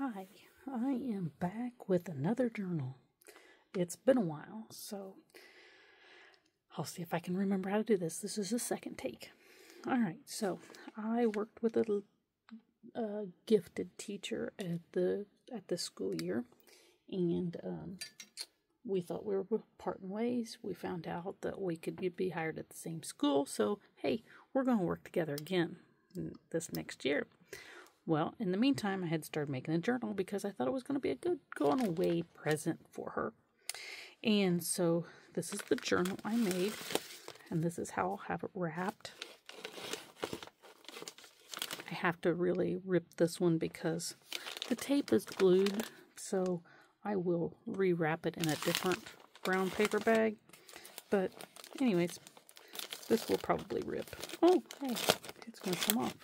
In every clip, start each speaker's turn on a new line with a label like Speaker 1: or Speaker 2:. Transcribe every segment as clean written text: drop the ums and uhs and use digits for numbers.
Speaker 1: Hi, I am back with another journal. It's been a while, so I'll see if I can remember how to do this. This is the second take. Alright, so I worked with a gifted teacher at the school year, and we thought we were parting ways. We found out that we could be hired at the same school, so hey, we're going to work together again this next year. Well, in the meantime, I had started making a journal because I thought it was going to be a good going away present for her. And so this is the journal I made, and this is how I'll have it wrapped. I have to really rip this one because the tape is glued, so I will rewrap it in a different brown paper bag. But anyways, this will probably rip. Oh, hey, it's going to come off.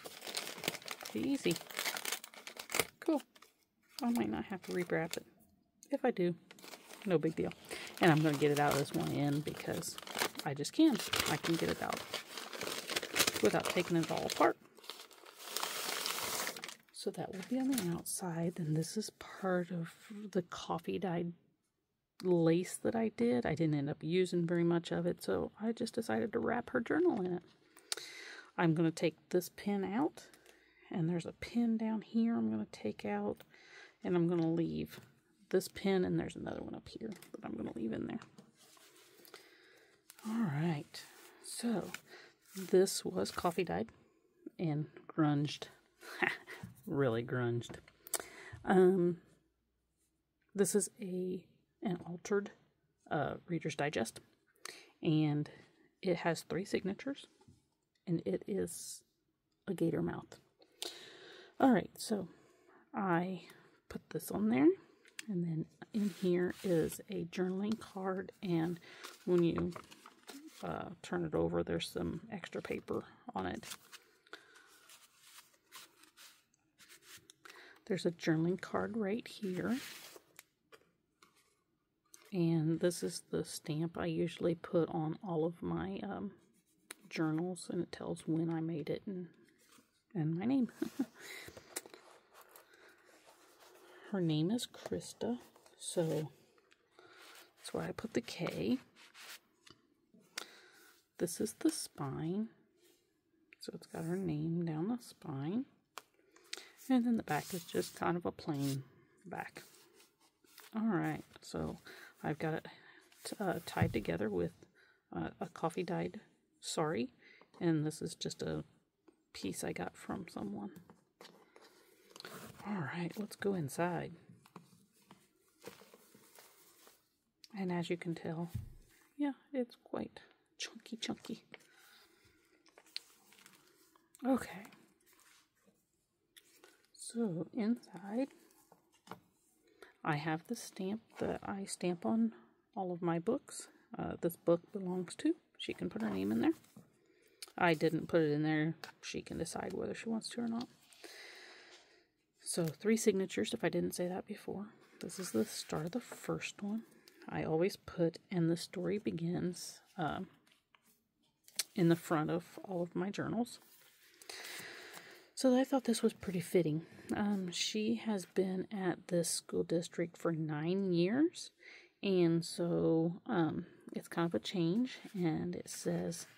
Speaker 1: Pretty easy. Cool. I might not have to rewrap it. If I do, no big deal. And I'm going to get it out of this one end because I just can. I can get it out without taking it all apart. So that will be on the outside. And this is part of the coffee dyed lace that I did. I didn't end up using very much of it, so I just decided to wrap her journal in it. I'm going to take this pin out. And there's a pin down here I'm going to take out, and I'm going to leave this pin, and there's another one up here that I'm going to leave in there. Alright, so this was coffee dyed and grunged. Really grunged. This is an altered Reader's Digest, and it has 3 signatures, and it is a gator mouth. Alright, so I put this on there, and then in here is a journaling card, and when you turn it over, there's some extra paper on it. There's a journaling card right here, and this is the stamp I usually put on all of my journals, and it tells when I made it and my name. Her name is Krista, so that's why I put the K. This is the spine, so it's got her name down the spine. And then the back is just kind of a plain back. Alright, so I've got it tied together with a coffee dyed sari, and this is just a piece I got from someone. Alright, let's go inside. And as you can tell, yeah, it's quite chunky. Okay. So inside, I have the stamp that I stamp on all of my books. This book belongs to. She can put her name in there. I didn't put it in there. She can decide whether she wants to or not. So 3 signatures, if I didn't say that before. This is the start of the first one. I always put "and the story begins" in the front of all of my journals. So I thought this was pretty fitting. She has been at this school district for 9 years. And so it's kind of a change. And it says,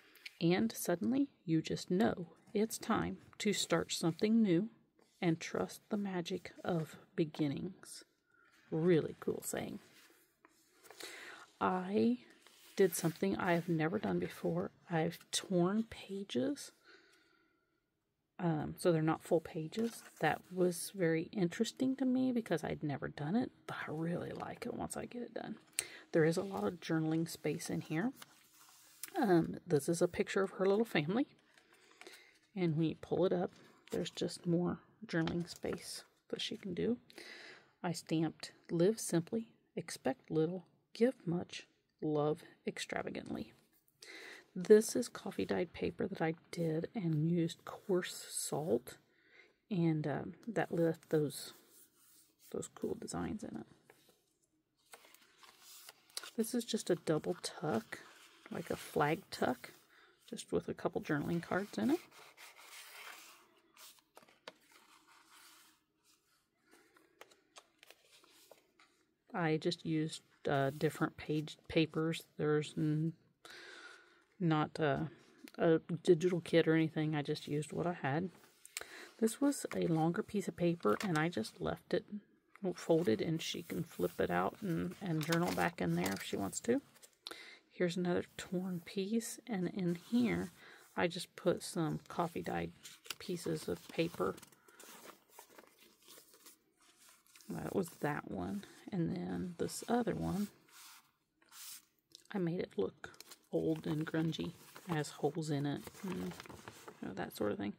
Speaker 1: "And suddenly you just know it's time to start something new and trust the magic of beginnings." Really cool saying. I did something I have never done before. I've torn pages, so they're not full pages. That was very interesting to me because I'd never done it, but I really like it once I get it done. There is a lot of journaling space in here. This is a picture of her little family, and when you pull it up, there's just more journaling space that she can do. I stamped "Live simply, expect little, give much, love extravagantly." This is coffee dyed paper that I did and used coarse salt, and that left those cool designs in it. This is just a double tuck, like a flag tuck, just with a couple journaling cards in it. I just used different papers. There's not a digital kit or anything. I just used what I had. This was a longer piece of paper, and I just left it folded, and she can flip it out and journal back in there if she wants to. Here's another torn piece, and in here I just put some coffee dyed pieces of paper. That was that one. And then this other one, I made it look old and grungy. It has holes in it and that sort of thing.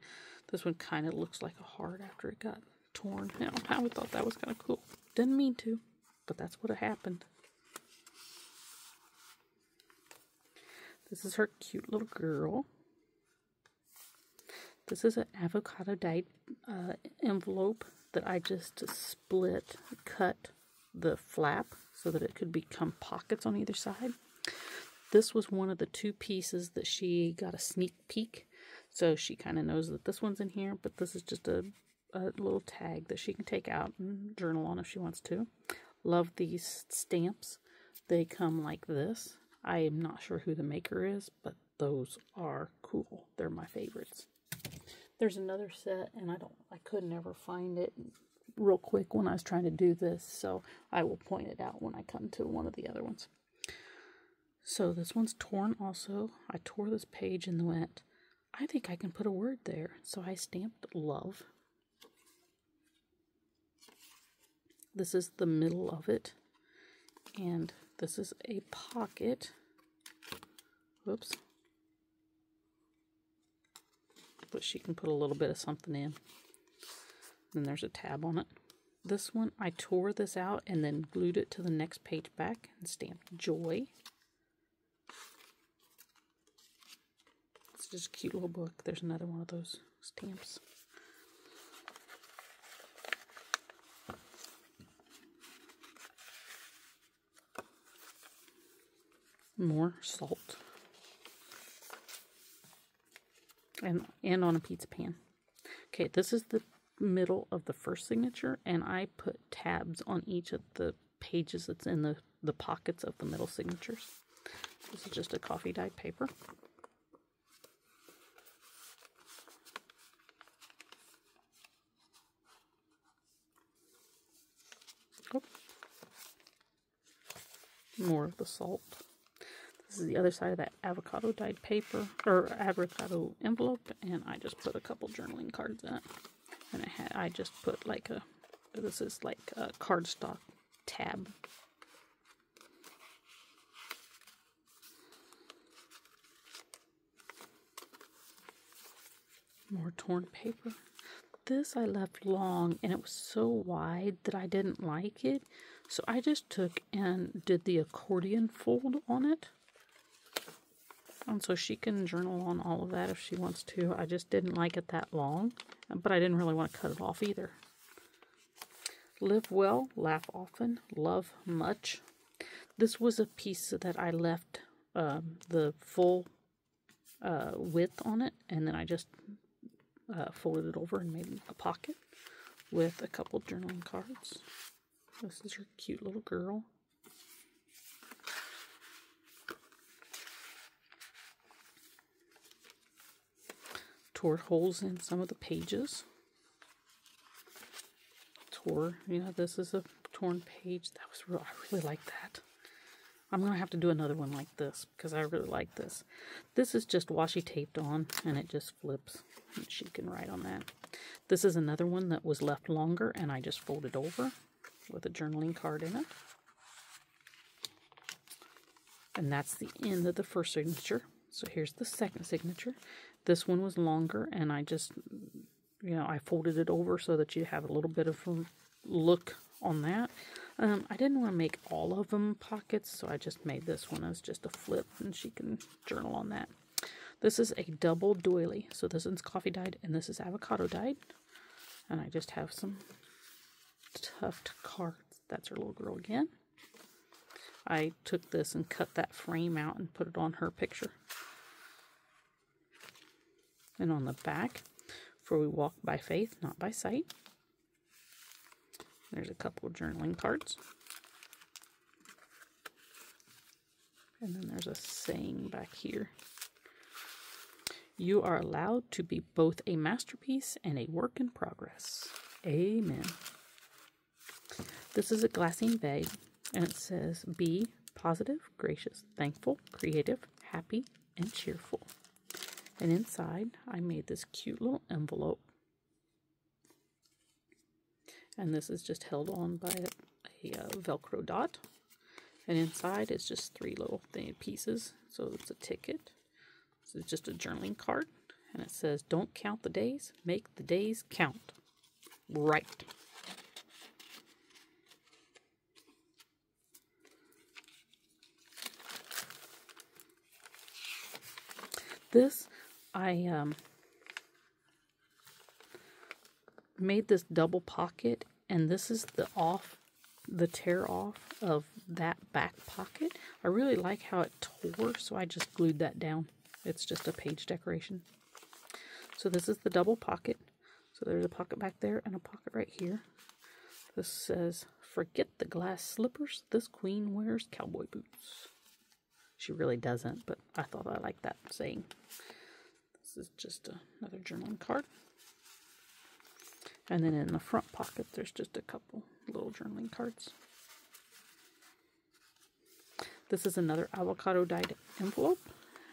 Speaker 1: This one kind of looks like a heart after it got torn. I always thought that was kind of cool. Didn't mean to, but that's what happened. This is her cute little girl. This is an avocado dyed envelope that I just cut the flap so that it could become pockets on either side. This was one of the 2 pieces that she got a sneak peek. So she kind of knows that this one's in here, but this is just a little tag that she can take out and journal on if she wants to. Love these stamps. They come like this. I am not sure who the maker is, but those are cool. They're my favorites. There's another set, and I could never find it real quick when I was trying to do this, so I will point it out when I come to one of the other ones. So this one's torn also. I tore this page and went, I think I can put a word there. So I stamped love. This is the middle of it, and this is a pocket. Whoops. But she can put a little bit of something in. Then there's a tab on it. This one, I tore this out and then glued it to the next page back and stamped joy. It's just a cute little book. There's another one of those stamps. More salt. And on a pizza pan. Okay, this is the middle of the first signature, and I put tabs on each of the pages that's in the pockets of the middle signatures. This is just a coffee dyed paper. Oh. More of the salt. This is the other side of that avocado dyed paper, or avocado envelope, and I just put a couple journaling cards in it. And I just put like this is like a cardstock tab. More torn paper. This I left long, and it was so wide that I didn't like it. So I just took and did the accordion fold on it. And so she can journal on all of that if she wants to. I just didn't like it that long, but I didn't really want to cut it off either. Live well, laugh often, love much. This was a piece that I left the full width on it, and then I just folded it over and made a pocket with a couple journaling cards. This is her cute little girl. Tore holes in some of the pages. This is a torn page. That was real. I really like that. I'm going to have to do another one like this because I really like this. This is just washi taped on, and it just flips. And she can write on that. This is another one that was left longer, and I just folded over with a journaling card in it. And that's the end of the first signature. So here's the second signature. This one was longer, and I just, I folded it over so that you have a little bit of a look on that. I didn't want to make all of them pockets, so I just made this one as just a flip, and she can journal on that. This is a double doily. So this one's coffee dyed, and this is avocado dyed. And I just have some tuft cards. That's her little girl again. I took this and cut that frame out and put it on her picture. And on the back, for we walk by faith, not by sight. There's a couple of journaling cards. And then there's a saying back here. You are allowed to be both a masterpiece and a work in progress. Amen. This is a glassine bag, and it says, be positive, gracious, thankful, creative, happy, and cheerful. And inside, I made this cute little envelope. And this is just held on by a Velcro dot. And inside is just 3 little pieces. So it's a ticket. This is just a journaling card. And it says, don't count the days, make the days count. Right. This, I made this double pocket, and this is the tear off of that back pocket. I really like how it tore, so I just glued that down. It's just a page decoration. So this is the double pocket. So there's a pocket back there and a pocket right here. This says, forget the glass slippers, this queen wears cowboy boots. She really doesn't, but I thought I liked that saying. This is just another journaling card. And then in the front pocket, there's just a couple little journaling cards. This is another avocado dyed envelope.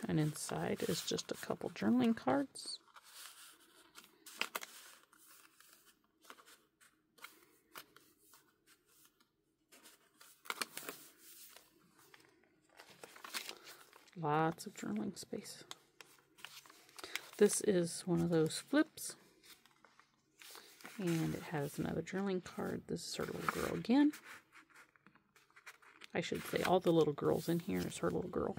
Speaker 1: And inside is just a couple journaling cards. Lots of journaling space. This is one of those flips. And it has another journaling card. This is her little girl again. I should say all the little girls in here is her little girl.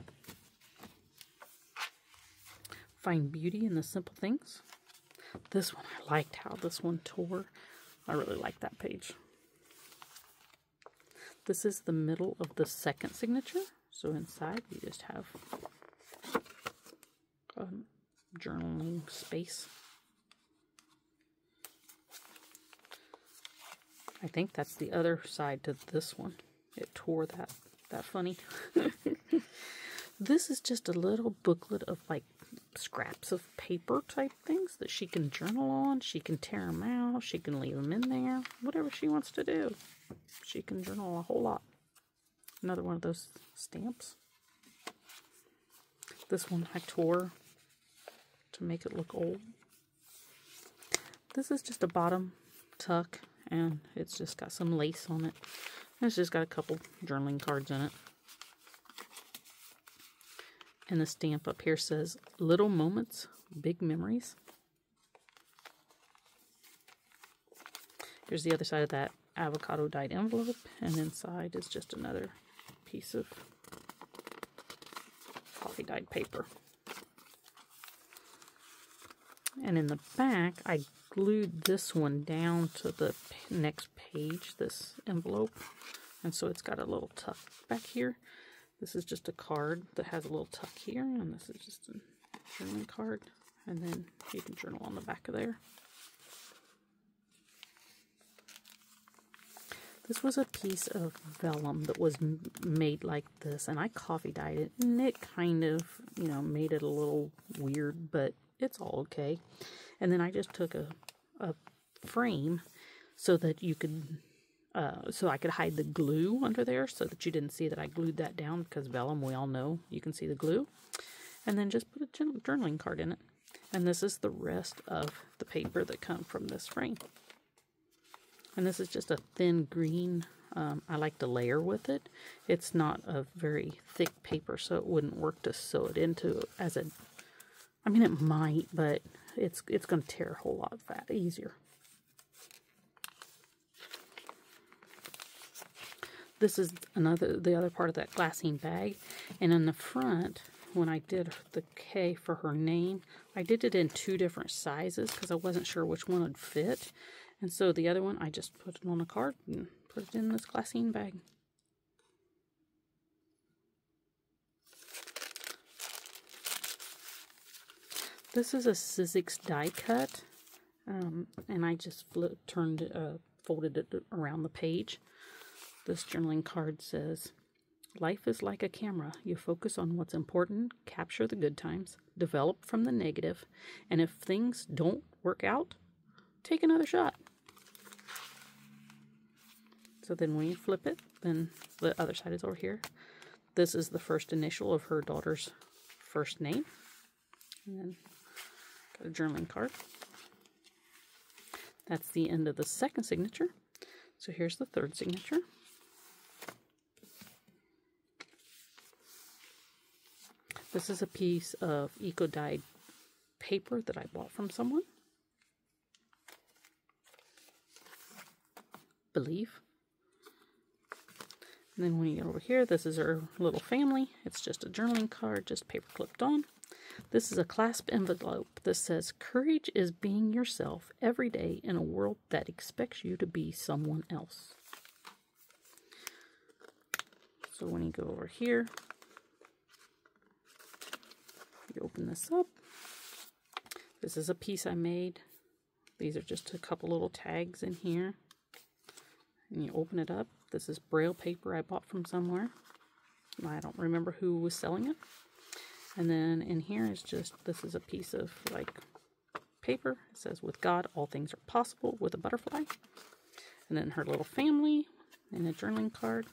Speaker 1: Find beauty in the simple things. This one, I liked how this one tore. I really like that page. This is the middle of the second signature. So inside we just have a journaling space. I think that's the other side to this one. It tore that funny. This is just a little booklet of like scraps of paper type things that she can journal on. She can tear them out. She can leave them in there. Whatever she wants to do. She can journal a whole lot. Another one of those stamps. This one I tore to make it look old. This is just a bottom tuck, and it's just got some lace on it. And it's just got a couple journaling cards in it. And the stamp up here says, little moments, big memories. Here's the other side of that avocado dyed envelope, and inside is just another piece of coffee dyed paper. And in the back, I glued this one down to the next page, this envelope. And so it's got a little tuck back here. This is just a card that has a little tuck here, and this is just a journaling card. And then you can journal on the back of there. This was a piece of vellum that was made like this, and I coffee dyed it, and it kind of, made it a little weird, but it's all okay. And then I just took a frame so that you could, so I could hide the glue under there so that you didn't see that I glued that down, because vellum, we all know, you can see the glue. And then just put a journaling card in it. And this is the rest of the paper that come from this frame. And this is just a thin green. I like to layer with it. It's not a very thick paper, so it wouldn't work to sew it into as a... I mean, it might, but it's going to tear a whole lot easier. This is the other part of that glassine bag. And in the front, when I did the K for her name, I did it in 2 different sizes because I wasn't sure which one would fit. And so the other one, I just put it on a card and put it in this glassine bag. This is a Sizzix die cut, and I just folded it around the page. This journaling card says, Life is like a camera. You focus on what's important, capture the good times, develop from the negative, and if things don't work out, take another shot. So then when you flip it, then the other side is over here. This is the first initial of her daughter's first name. And then got a journaling card. That's the end of the second signature. So here's the third signature. This is a piece of eco-dyed paper that I bought from someone. Believe. And then when you get over here, this is her little family. It's just a journaling card, just paper clipped on. This is a clasp envelope that says, courage is being yourself every day in a world that expects you to be someone else. So when you go over here, you open this up. This is a piece I made. These are just a couple little tags in here. And you open it up. This is Braille paper I bought from somewhere. I don't remember who was selling it. And then in here is just, this is a piece of like paper. It says, with God, all things are possible, with a butterfly. And then her little family and a journaling card.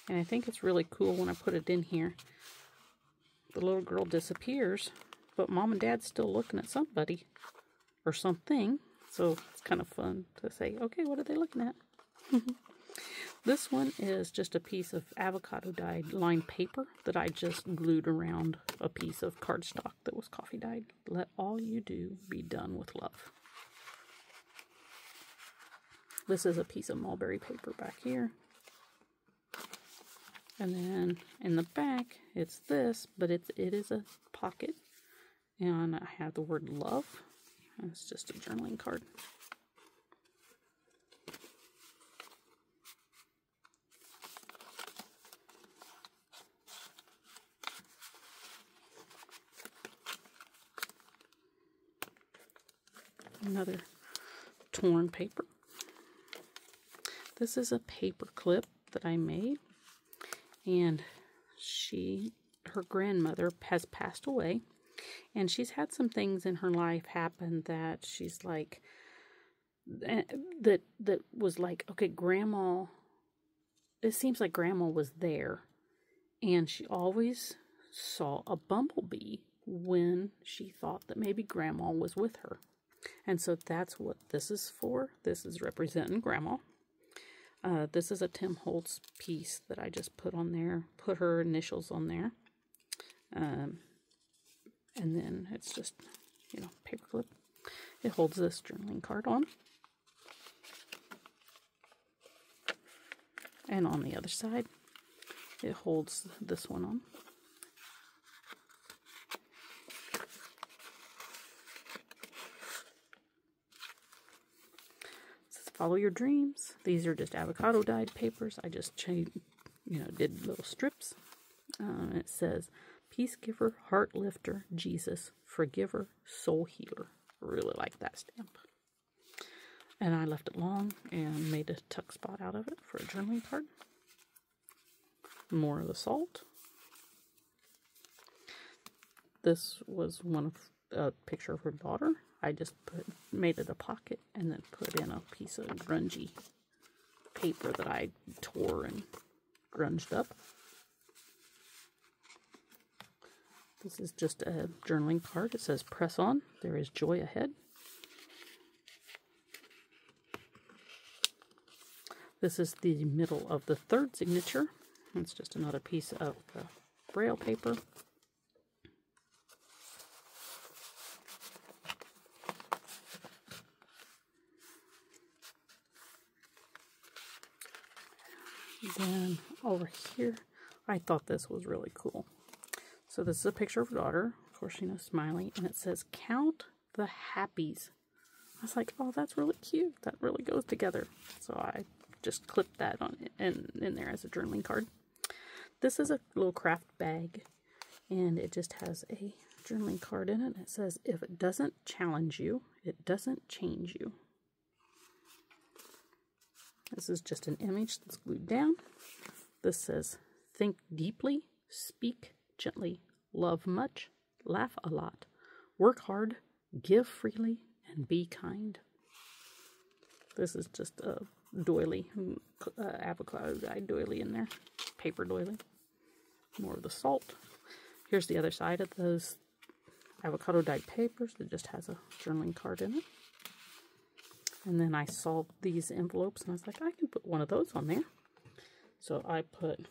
Speaker 1: And I think it's really cool when I put it in here. The little girl disappears, but mom and dad's still looking at somebody or something. So it's kind of fun to say, okay, what are they looking at? This one is just a piece of avocado dyed lined paper that I just glued around a piece of cardstock that was coffee dyed. Let all you do be done with love. This is a piece of mulberry paper back here. And then in the back, it's this, but it is a pocket. And I have the word love. And it's just a journaling card. Another torn paper. This is a paper clip that I made, and her grandmother has passed away, and she's had some things in her life happen that she's like, that was like, okay, grandma, it seems like grandma was there, and she always saw a bumblebee when she thought that maybe grandma was with her. And so that's what this is for. This is representing grandma. This is a Tim Holtz piece that I just put on there, put her initials on there. And then it's just, you know, paper clip. It holds this journaling card on. And on the other side, it holds this one on. Follow your dreams. These are just avocado dyed papers. I just did little strips. It says, peace giver, heart lifter, Jesus, forgiver, soul healer. Really like that stamp. And I left it long and made a tuck spot out of it for a journaling card. More of the salt. This was a picture of her daughter. I just made it a pocket and then put in a piece of grungy paper that I tore and grunged up. This is just a journaling card. It says, press on, there is joy ahead. This is the middle of the third signature. It's just another piece of the Braille paper. Then over here, I thought this was really cool. So this is a picture of her daughter, of course, you know, smiling, and it says, count the happies. I was like, oh, that's really cute. That really goes together. So I just clipped that on in there as a journaling card. This is a little craft bag, and it just has a journaling card in it. It says, if it doesn't challenge you, it doesn't change you. This is just an image that's glued down. This says, think deeply, speak gently, love much, laugh a lot, work hard, give freely, and be kind. This is just a doily, avocado dyed doily in there, paper doily. More of the salt. Here's the other side of those avocado dyed papers. It just has a journaling card in it. And then I saw these envelopes and I was like, I can put one of those on there. So I put,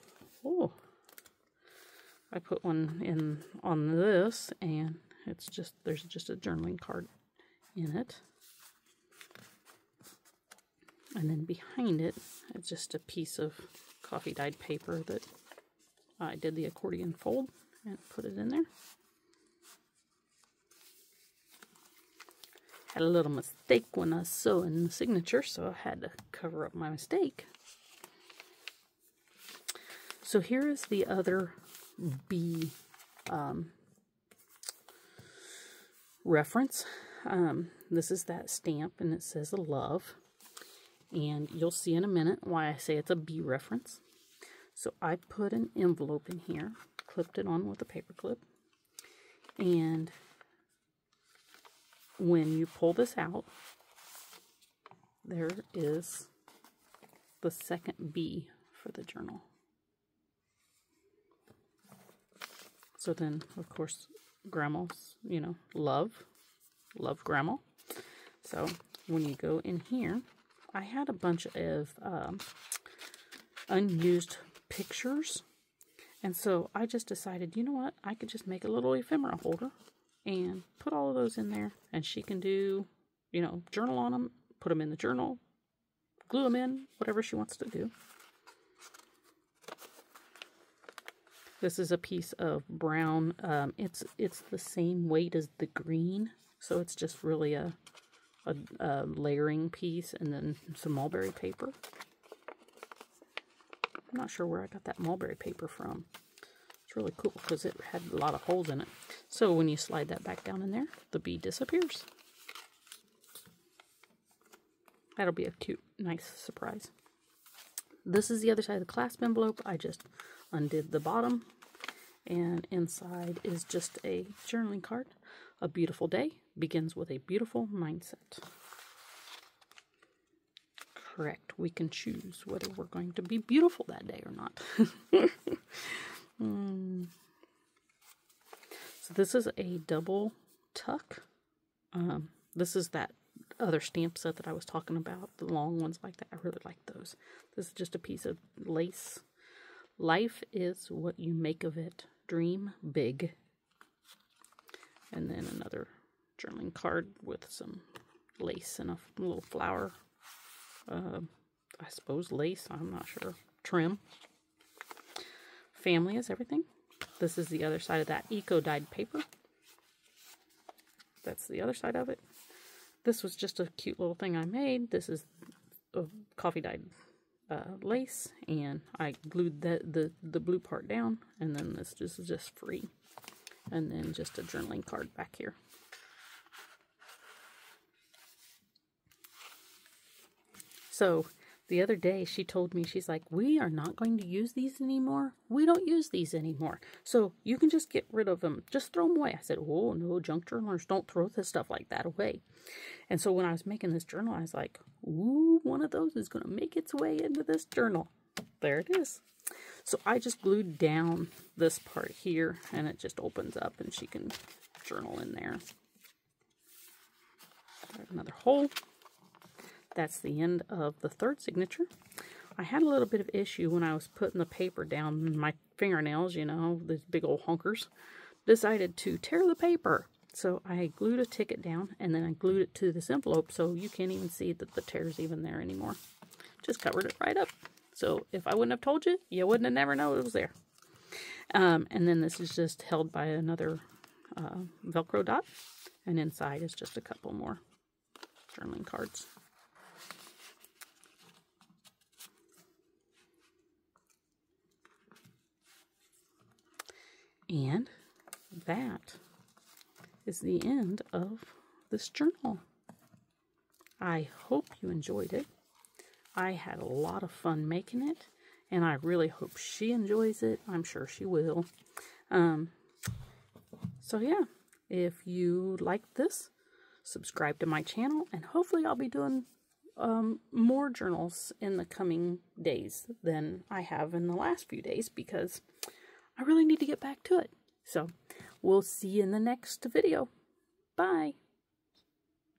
Speaker 1: one in on this, and it's just, there's just a journaling card in it. And then behind it, it's just a piece of coffee dyed paper that I did the accordion fold and put it in there. Had a little mistake when I was sewing the signature, so I had to cover up my mistake. So here is the other B reference. This is that stamp, and it says love. And you'll see in a minute why I say it's a B reference. So I put an envelope in here, clipped it on with a paper clip, and when you pull this out, there is the second B for the journal. So then, of course, grandma's, love grandma. So when you go in here, I had a bunch of unused pictures, and so I just decided, you know what, I could just make a little ephemera holder and put all of those in there, and she can do, journal on them, put them in the journal, glue them in, whatever she wants to do. This is a piece of brown. It's the same weight as the green, so it's just really a layering piece, and then some mulberry paper. I'm not sure where I got that mulberry paper from. It's really cool because it had a lot of holes in it. So when you slide that back down in there, the bee disappears. That'll be a cute, nice surprise. This is the other side of the clasp envelope. I just undid the bottom, and inside is just a journaling card. A beautiful day begins with a beautiful mindset. Correct. We can choose whether we're going to be beautiful that day or not. So this is a double tuck. This is that other stamp set that I was talking about, the long ones like that. I really like those. This is just a piece of lace. Life is what you make of it. Dream big. And then another journaling card with some lace and a little flower. I suppose lace, I'm not sure. Trim. Family is everything. This is the other side of that eco-dyed paper. That's the other side of it. This was just a cute little thing I made. This is a coffee dyed lace, and I glued the blue part down, and then this is just free. And then just a journaling card back here. So the other day she told me, she's like, we are not going to use these anymore. We don't use these anymore. So you can just get rid of them. Just throw them away. I said, oh, no, junk journalers don't throw this stuff like that away. And so when I was making this journal, I was like, ooh, one of those is going to make its way into this journal. There it is. So I just glued down this part here, and it just opens up, and she can journal in there. Another hole. That's the end of the third signature. I had a little bit of issue when I was putting the paper down. My fingernails, these big old honkers, decided to tear the paper. So I glued a ticket down, and then I glued it to this envelope, so you can't even see that the tear's even there anymore. Just covered it right up. So if I wouldn't have told you, you wouldn't have never known it was there. And then this is just held by another Velcro dot, and inside is just a couple more journaling cards. And that is the end of this journal. I hope you enjoyed it. I had a lot of fun making it, and I really hope she enjoys it. I'm sure she will. So yeah, if you like this, subscribe to my channel, and hopefully I'll be doing more journals in the coming days than I have in the last few days, because I really need to get back to it. So we'll see you in the next video. Bye.